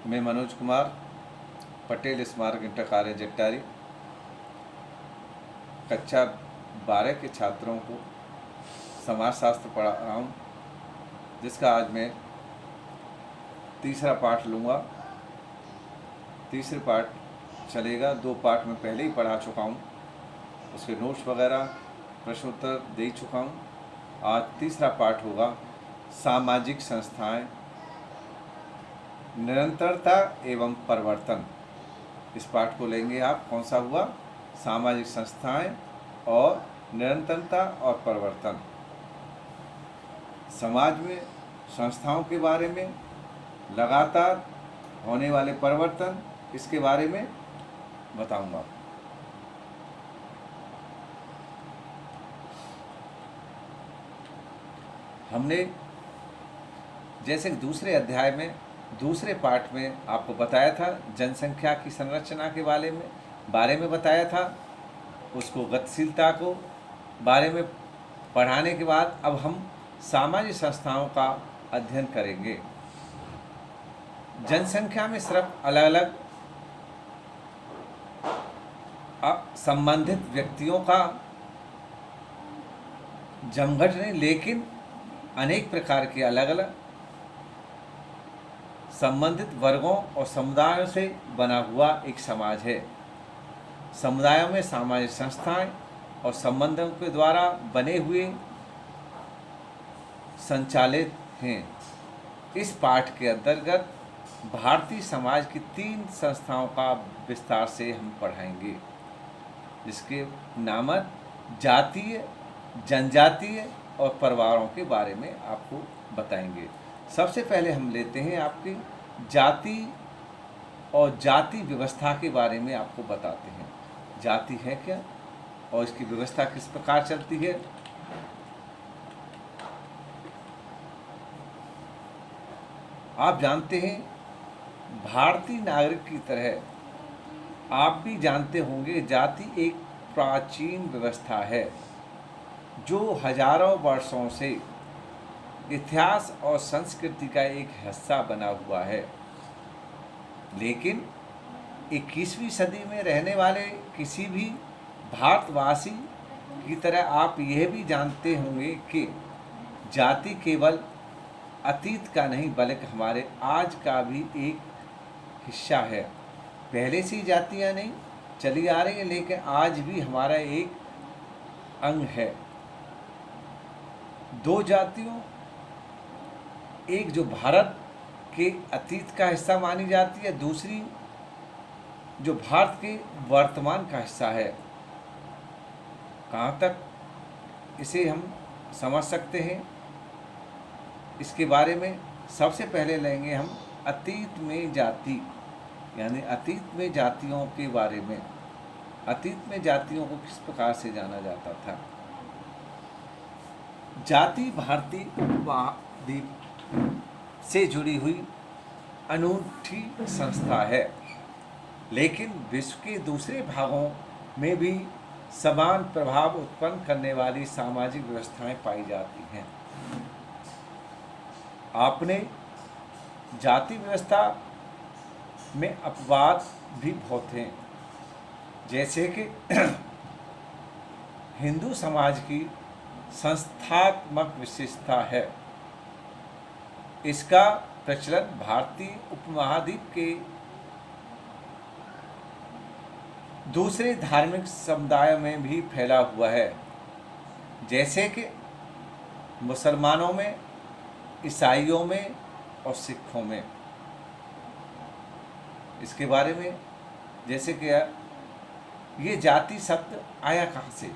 मैं मनोज कुमार, पटेल स्मारक inter college Jattari, कक्षा 12 के छात्रों को समाजशास्त्र पढ़ा रहा हूँ, जिसका आज मैं तीसरा पाठ लूँगा। तीसरे पाठ चलेगा, 2 पाठ मैं पहले ही पढ़ा चुका हूँ, उसके नोट्स वगैरह प्रश्नोत्तर दे चुका हूँ। आज तीसरा पाठ होगा सामाजिक संस्थाएं, निरंतरता एवं परिवर्तन। इस पाठ को लेंगे आप। कौन सा हुआ? सामाजिक संस्थाएं और निरंतरता और परिवर्तन। समाज में संस्थाओं के बारे में, लगातार होने वाले परिवर्तन, इसके बारे में बताऊंगा। हमने जैसे दूसरे अध्याय में, दूसरे पाठ में आपको बताया था, जनसंख्या की संरचना के बारे में बताया था। उसको गतिशीलता को बारे में पढ़ाने के बाद अब हम सामाजिक संस्थाओं का अध्ययन करेंगे। जनसंख्या में सिर्फ अलग अलग संबंधित व्यक्तियों का जमघट नहीं, लेकिन अनेक प्रकार के अलग अलग संबंधित वर्गों और समुदायों से बना हुआ एक समाज है। समुदायों में सामाजिक संस्थाएं और संबंधों के द्वारा बने हुए संचालित हैं। इस पाठ के अंतर्गत भारतीय समाज की 3 संस्थाओं का विस्तार से हम पढ़ाएंगे, जिसके नामक जातीय, जनजातीय और परिवारों के बारे में आपको बताएंगे। सबसे पहले हम लेते हैं आपकी जाति और जाति व्यवस्था के बारे में आपको बताते हैं। जाति है क्या और इसकी व्यवस्था किस प्रकार चलती है। आप जानते हैं, भारतीय नागरिक की तरह आप भी जानते होंगे, जाति एक प्राचीन व्यवस्था है जो हजारों वर्षों से इतिहास और संस्कृति का एक हिस्सा बना हुआ है। लेकिन 21वीं सदी में रहने वाले किसी भी भारतवासी की तरह आप यह भी जानते होंगे कि जाति केवल अतीत का नहीं, बल्कि हमारे आज का भी एक हिस्सा है। पहले से जातियां नहीं चली आ रही हैं, लेकिन आज भी हमारा एक अंग है। 2 जातियों, एक जो भारत के अतीत का हिस्सा मानी जाती है, दूसरी जो भारत के वर्तमान का हिस्सा है। कहाँ तक इसे हम समझ सकते हैं, इसके बारे में सबसे पहले लेंगे हम अतीत में जाति, यानी अतीत में जातियों के बारे में। अतीत में जातियों को किस प्रकार से जाना जाता था। जाति भारतीय उपमहाद्वीप से जुड़ी हुई अनूठी संस्था है, लेकिन विश्व के दूसरे भागों में भी समान प्रभाव उत्पन्न करने वाली सामाजिक व्यवस्थाएं पाई जाती हैं। आपने जाति व्यवस्था में अपवाद भी बहुत हैं, जैसे कि हिंदू समाज की संस्थात्मक विशेषता है। इसका प्रचलन भारतीय उपमहाद्वीप के दूसरे धार्मिक समुदायों में भी फैला हुआ है, जैसे कि मुसलमानों में, ईसाइयों में और सिखों में। इसके बारे में जैसे कि ये जाति शब्द आया कहाँ से,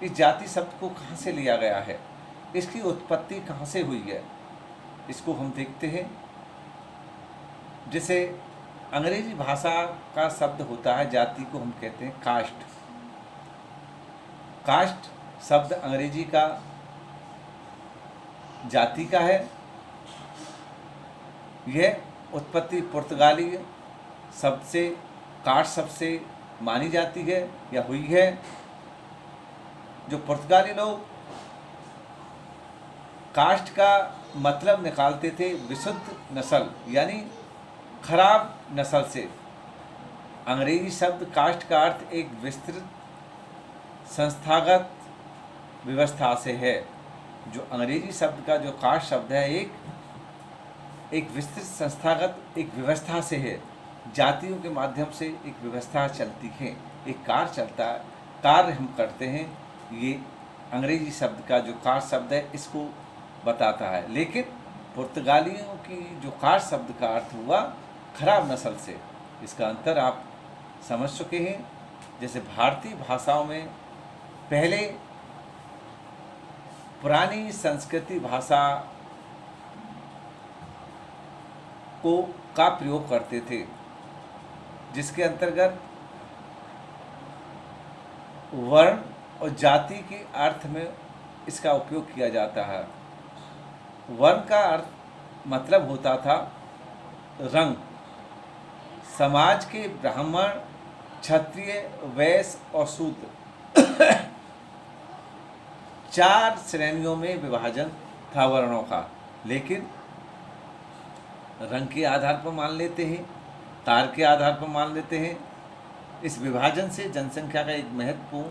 इस जाति शब्द को कहाँ से लिया गया है, इसकी उत्पत्ति कहाँ से हुई है, इसको हम देखते हैं। जैसे अंग्रेजी भाषा का शब्द होता है, जाति को हम कहते हैं कास्ट। कास्ट शब्द अंग्रेजी का जाति का है। यह उत्पत्ति पुर्तगाली शब्द से, कास्ट शब्द से मानी जाती है या हुई है। जो पुर्तगाली लोग कास्ट का मतलब निकालते थे विशुद्ध नस्ल, यानी खराब नस्ल से। अंग्रेजी शब्द कास्ट का अर्थ एक विस्तृत संस्थागत व्यवस्था से है। जो अंग्रेजी शब्द का जो कास्ट शब्द है एक विस्तृत संस्थागत एक व्यवस्था से है। जातियों के माध्यम से एक व्यवस्था चलती है, एक कार्य हम करते हैं। ये अंग्रेजी शब्द का जो कास्ट शब्द है इसको बताता है। लेकिन पुर्तगालियों की जो कास्ट शब्द का अर्थ हुआ खराब नस्ल से। इसका अंतर आप समझ चुके हैं। जैसे भारतीय भाषाओं में पहले पुरानी संस्कृति भाषा का प्रयोग करते थे, जिसके अंतर्गत वर्ण और जाति के अर्थ में इसका उपयोग किया जाता है। वर्ण का अर्थ मतलब होता था रंग। समाज के ब्राह्मण, क्षत्रिय, वैश्य और शूद्र 4 श्रेणियों में विभाजन था वर्णों का। लेकिन रंग के आधार पर मान लेते हैं, तार के आधार पर मान लेते हैं। इस विभाजन से जनसंख्या का एक महत्वपूर्ण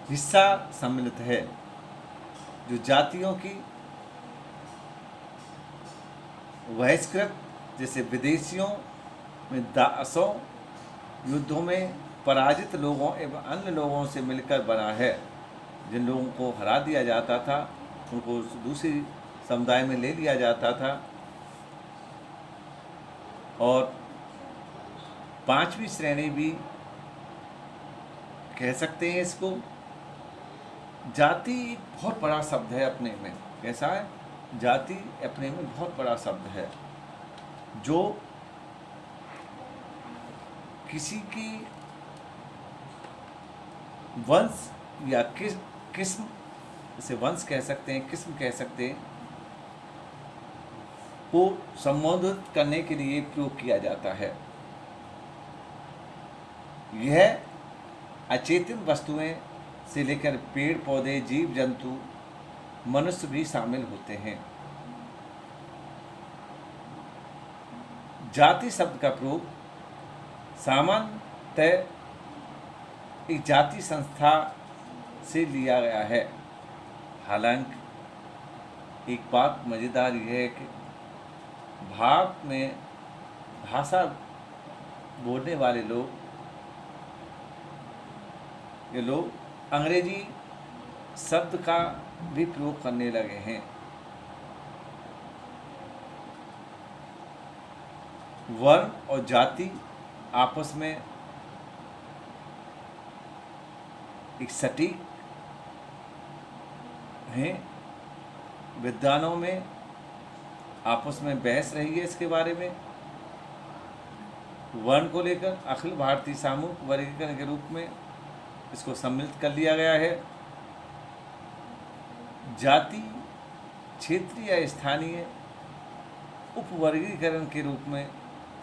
हिस्सा सम्मिलित है। जो जातियों की बहिष्कृत, जैसे विदेशियों में दासों, युद्धों में पराजित लोगों एवं अन्य लोगों से मिलकर बना है। जिन लोगों को हरा दिया जाता था उनको दूसरी समुदाय में ले लिया जाता था। और 5वीं श्रेणी भी कह सकते हैं इसको। जाति बहुत बड़ा शब्द है अपने में। कैसा है? जाति अपने में बहुत बड़ा शब्द है, जो किसी की वंश या किस्म, इसे वंश कह सकते हैं, किस्म कह सकते हैं, को संबोधित करने के लिए प्रयोग किया जाता है। यह अचेतन वस्तुएं से लेकर पेड़ पौधे, जीव जंतु, मनुष्य भी शामिल होते हैं। जाति शब्द का प्रयोग सामान्यतः एक जाति संस्था से लिया गया है। हालांकि एक बात मज़ेदार यह है कि भारत में भाषा बोलने वाले लोग, ये लोग अंग्रेजी शब्द का भी प्रयोग करने लगे हैं। वर्ण और जाति आपस में एक सटीक हैं। विद्वानों में आपस में बहस रही है इसके बारे में। वर्ण को लेकर अखिल भारतीय सामूहिक वर्गीकरण के रूप में इसको सम्मिलित कर लिया गया है। जाति क्षेत्रीय या स्थानीय उपवर्गीकरण के रूप में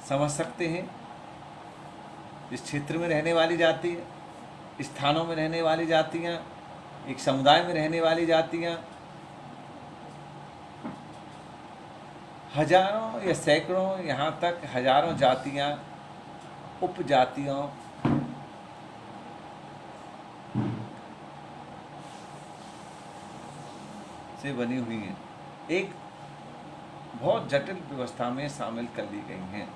समझ सकते हैं। इस क्षेत्र में रहने वाली जाति, स्थानों में रहने वाली जातियाँ, एक समुदाय में रहने वाली जातियाँ हजारों या सैकड़ों, यहाँ तक हजारों जातियाँ, उपजातियों से बनी हुई हैं। एक बहुत जटिल व्यवस्था में शामिल कर ली गई हैं।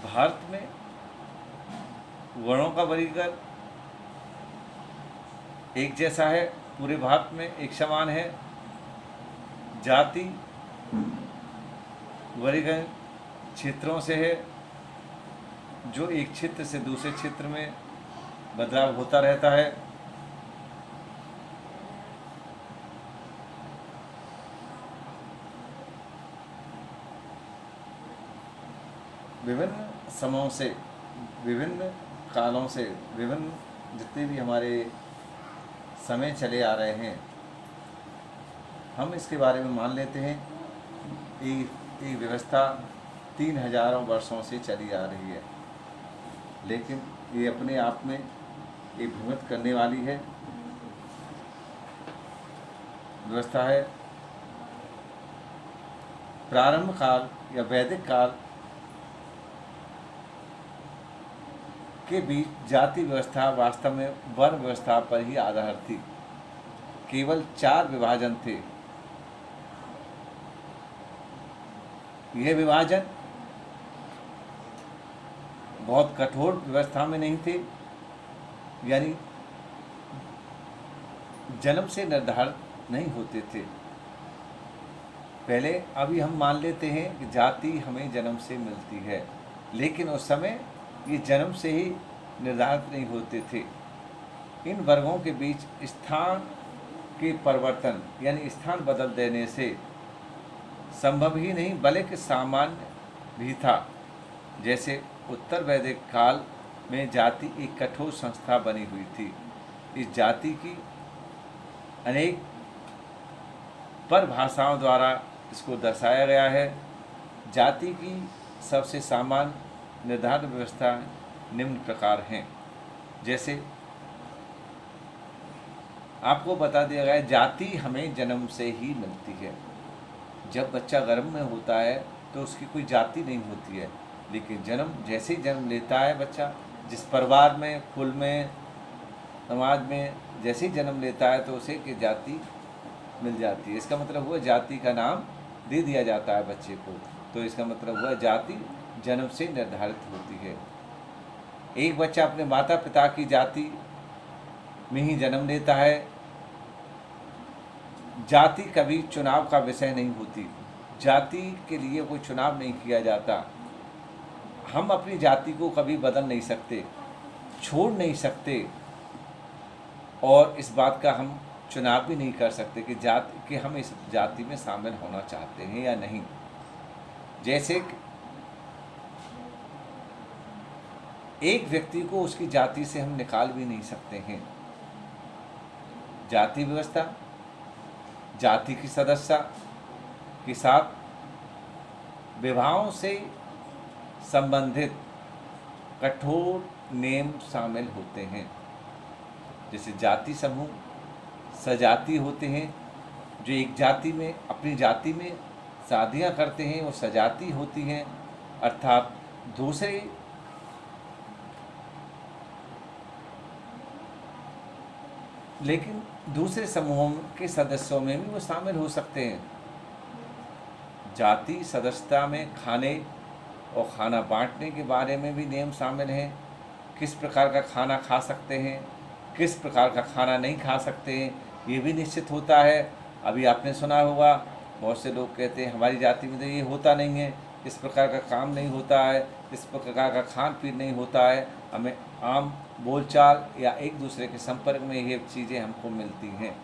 भारत में वर्णों का वर्गीकरण एक जैसा है, पूरे भारत में एक समान है। जाति वर्गीकरण क्षेत्रों से है, जो एक क्षेत्र से दूसरे क्षेत्र में बदलाव होता रहता है। विभिन्न समयों से, विभिन्न कालों से, विभिन्न जितने भी हमारे समय चले आ रहे हैं, हम इसके बारे में मान लेते हैं ये व्यवस्था 3000 वर्षों से चली आ रही है। लेकिन ये अपने आप में एक भ्रमित करने वाली है। व्यवस्था है। प्रारंभ काल या वैदिक काल के बीच जाति व्यवस्था वास्तव में वर्ण व्यवस्था पर ही आधारित थी। केवल 4 विभाजन थे। यह विभाजन बहुत कठोर व्यवस्था में नहीं थे, यानी जन्म से निर्धारित नहीं होते थे। पहले अभी हम मान लेते हैं कि जाति हमें जन्म से मिलती है, लेकिन उस समय ये जन्म से ही निर्धारित नहीं होते थे। इन वर्गों के बीच स्थान के परिवर्तन यानी स्थान बदल देने से संभव ही नहीं बल्कि सामान्य भी था। जैसे उत्तर वैदिक काल में जाति एक कठोर संस्था बनी हुई थी। इस जाति की अनेक परिभाषाओं द्वारा इसको दर्शाया गया है। जाति की सबसे सामान्य निर्धारण व्यवस्था निम्न प्रकार हैं। जैसे आपको बता दिया गया है, जाति हमें जन्म से ही मिलती है। जब बच्चा गर्भ में होता है तो उसकी कोई जाति नहीं होती है, लेकिन जैसे ही जन्म लेता है बच्चा, जिस परिवार में, कुल में, समाज में जैसे ही जन्म लेता है तो उसे की जाति मिल जाती है। इसका मतलब हुआ जाति का नाम दे दिया जाता है बच्चे को। तो इसका मतलब हुआ जाति जन्म से निर्धारित होती है। एक बच्चा अपने माता पिता की जाति में ही जन्म लेता है। जाति कभी चुनाव का विषय नहीं होती। जाति के लिए कोई चुनाव नहीं किया जाता। हम अपनी जाति को कभी बदल नहीं सकते, छोड़ नहीं सकते, और इस बात का हम चुनाव भी नहीं कर सकते कि हम इस जाति में शामिल होना चाहते हैं या नहीं। जैसे एक व्यक्ति को उसकी जाति से हम निकाल भी नहीं सकते हैं। जाति व्यवस्था जाति की सदस्यता के साथ विवाहों से संबंधित कठोर नियम शामिल होते हैं। जैसे जाति समूह सजाति होते हैं, जो एक जाति में अपनी जाति में शादियां करते हैं, वो सजाति होती हैं। अर्थात दूसरे लेकिन दूसरे समूहों के सदस्यों में भी वो शामिल हो सकते हैं। जाति सदस्यता में खाने और खाना बांटने के बारे में भी नियम शामिल हैं। किस प्रकार का खाना खा सकते हैं, किस प्रकार का खाना नहीं खा सकते हैं, ये भी निश्चित होता है। अभी आपने सुना होगा, बहुत से लोग कहते हैं हमारी जाति में तो ये होता नहीं है, इस प्रकार का काम नहीं होता है, इस प्रकार का खान पीन नहीं होता है। हमें आम बोलचाल या एक दूसरे के संपर्क में ये चीज़ें हमको मिलती हैं।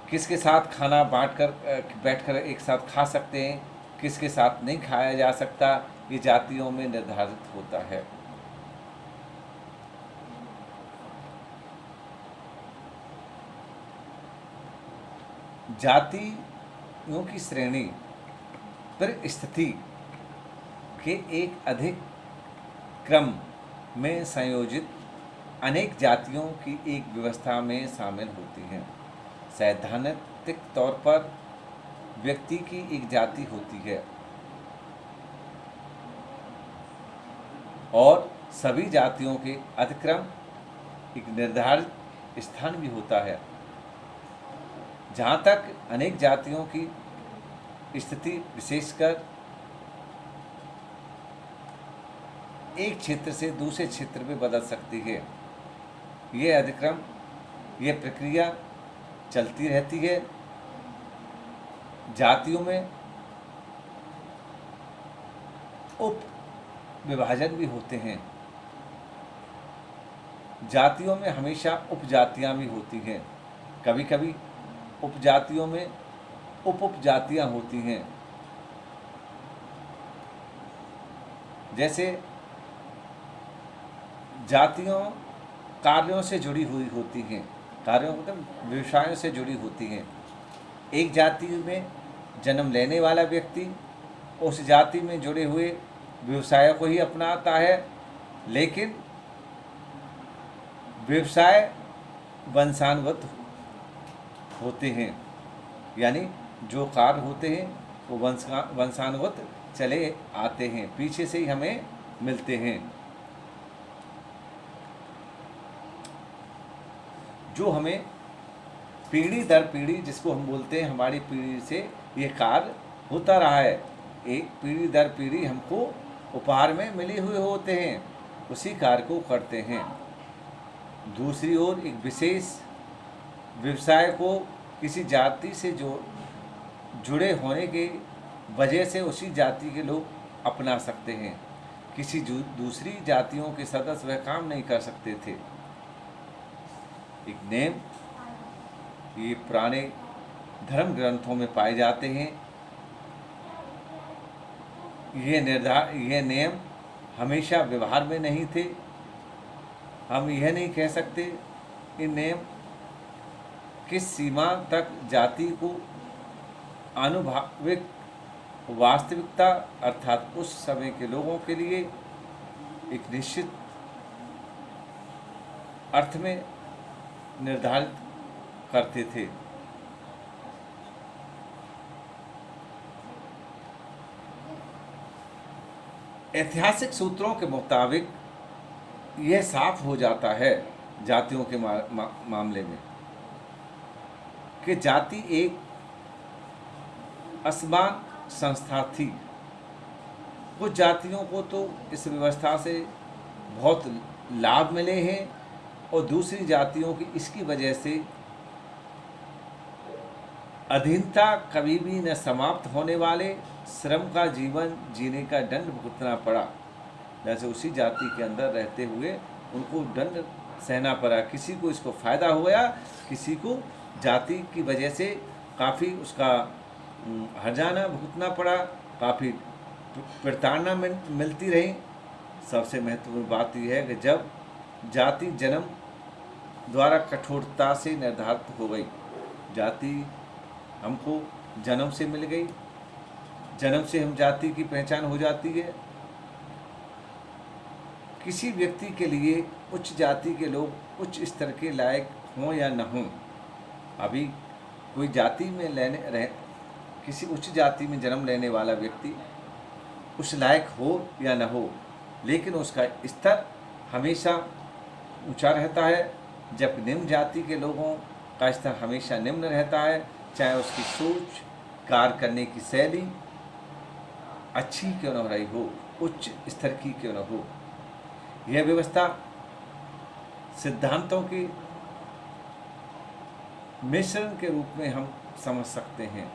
किसके साथ खाना बैठकर एक साथ खा सकते हैं, किसके साथ नहीं खाया जा सकता, ये जातियों में निर्धारित होता है। जातियों की श्रेणी परिस्थिति के एक अधिक क्रम में संयोजित अनेक जातियों की एक व्यवस्था में शामिल होती हैं। सैद्धांतिक तौर पर व्यक्ति की एक जाति होती है और सभी जातियों के अतिक्रम एक निर्धारित स्थान भी होता है। जहाँ तक अनेक जातियों की स्थिति विशेषकर एक क्षेत्र से दूसरे क्षेत्र में बदल सकती है। ये अधिक्रम, ये प्रक्रिया चलती रहती है। जातियों में उप विभाजन भी होते हैं। जातियों में हमेशा उपजातियां भी होती हैं। कभी कभी उपजातियों में उपजातियां होती हैं। जैसे जातियों कार्यों से जुड़ी हुई होती हैं, कार्यों मतलब व्यवसायों से जुड़ी होती हैं। एक जाति में जन्म लेने वाला व्यक्ति उस जाति में जुड़े हुए व्यवसाय को ही अपनाता है, लेकिन व्यवसाय वंशानुगत होते हैं, यानी जो कार्य होते हैं वो वंशानुगत चले आते हैं, पीछे से ही हमें मिलते हैं। जो हमें पीढ़ी दर पीढ़ी, जिसको हम बोलते हैं हमारी पीढ़ी से ये कार्य होता रहा है, एक पीढ़ी दर पीढ़ी हमको उपहार में मिले हुए होते हैं, उसी कार्य को करते हैं। दूसरी ओर एक विशेष व्यवसाय को किसी जाति से जो जुड़े होने की वजह से उसी जाति के लोग अपना सकते हैं, किसी दूसरी जातियों के सदस्य वह काम नहीं कर सकते थे। एक नेम ये पुराने धर्म ग्रंथों में पाए जाते हैं। ये नियम हमेशा व्यवहार में नहीं थे। हम यह नहीं कह सकते कि नियम किस सीमा तक जाति को आनुभाविक वास्तविकता अर्थात उस समय के लोगों के लिए एक निश्चित अर्थ में निर्धारित करते थे। ऐतिहासिक सूत्रों के मुताबिक यह साफ हो जाता है जातियों के मामले में कि जाति एक असमान संस्था थी। कुछ जातियों को तो इस व्यवस्था से बहुत लाभ मिले हैं और दूसरी जातियों की इसकी वजह से अधीनता कभी भी न समाप्त होने वाले श्रम का जीवन जीने का दंड भुगतना पड़ा। जैसे उसी जाति के अंदर रहते हुए उनको दंड सहना पड़ा, किसी को इसको फ़ायदा हो गया, किसी को जाति की वजह से काफ़ी उसका हर्जाना भुगतना पड़ा, काफ़ी प्रताड़ना मिलती रही। सबसे महत्वपूर्ण बात यह है कि जब जाति जन्म द्वारा कठोरता से निर्धारित हो गई, जाति हमको जन्म से मिल गई, जन्म से हम जाति की पहचान हो जाती है। किसी व्यक्ति के लिए उच्च जाति के लोग उच्च स्तर के लायक हों या न हों, अभी कोई जाति में किसी उच्च जाति में जन्म लेने वाला व्यक्ति उस लायक हो या न हो, लेकिन उसका स्तर हमेशा ऊंचा रहता है, जब निम्न जाति के लोगों का स्तर हमेशा निम्न रहता है, चाहे उसकी सोच, कार्य करने की शैली अच्छी क्यों न रही हो, उच्च स्तर की क्यों न हो। यह व्यवस्था सिद्धांतों के मिश्रण के रूप में हम समझ सकते हैं।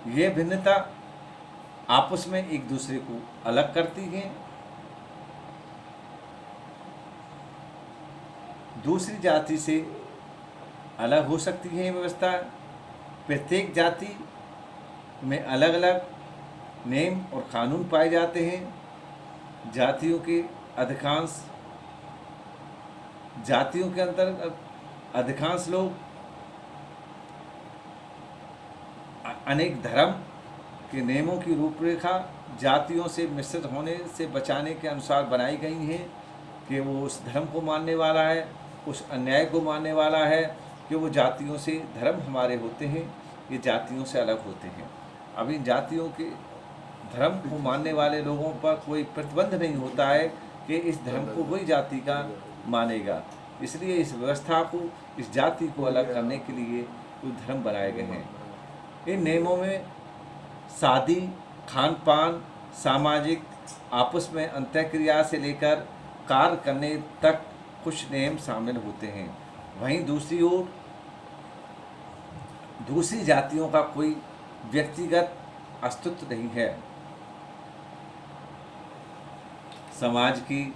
यह भिन्नता आपस में एक दूसरे को अलग करती है। दूसरी जाति से अलग हो सकती है। ये व्यवस्था प्रत्येक जाति में अलग अलग नियम और कानून पाए जाते हैं। जातियों के अंदर अधिकांश लोग अनेक धर्म के नियमों की रूपरेखा जातियों से मिश्रित होने से बचाने के अनुसार बनाई गई हैं कि वो उस धर्म को मानने वाला है, उस अन्याय को मानने वाला है कि वो जातियों से धर्म हमारे होते हैं, ये जातियों से अलग होते हैं। अब इन जातियों के धर्म को मानने वाले लोगों पर कोई प्रतिबंध नहीं होता है कि इस धर्म को वही जाति का मानेगा। इसलिए इस व्यवस्था को, इस जाति को अलग करने के लिए कुछ धर्म बनाए गए हैं। इन नियमों में शादी, खान पान, सामाजिक, आपस में अंतःक्रिया से लेकर कार्य करने तक कुछ नियम शामिल होते हैं। वहीं दूसरी ओर दूसरी जातियों का कोई व्यक्तिगत अस्तित्व नहीं है। समाज की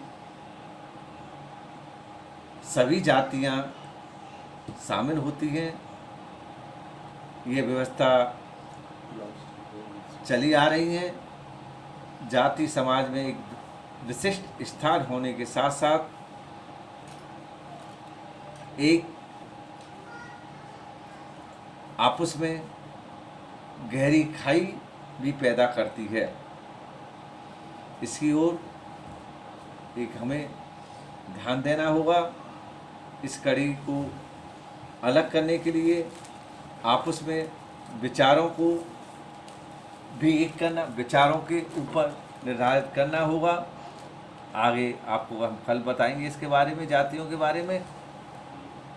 सभी जातियां शामिल होती हैं। ये व्यवस्था चली आ रही है। जाति समाज में एक विशिष्ट स्थान होने के साथ साथ एक आपस में गहरी खाई भी पैदा करती है। इसकी ओर एक हमें ध्यान देना होगा। इस कड़ी को अलग करने के लिए आपस में विचारों को भी एक करना, विचारों के ऊपर निर्धारित करना होगा। आगे आपको हम कल बताएंगे इसके बारे में, जातियों के बारे में।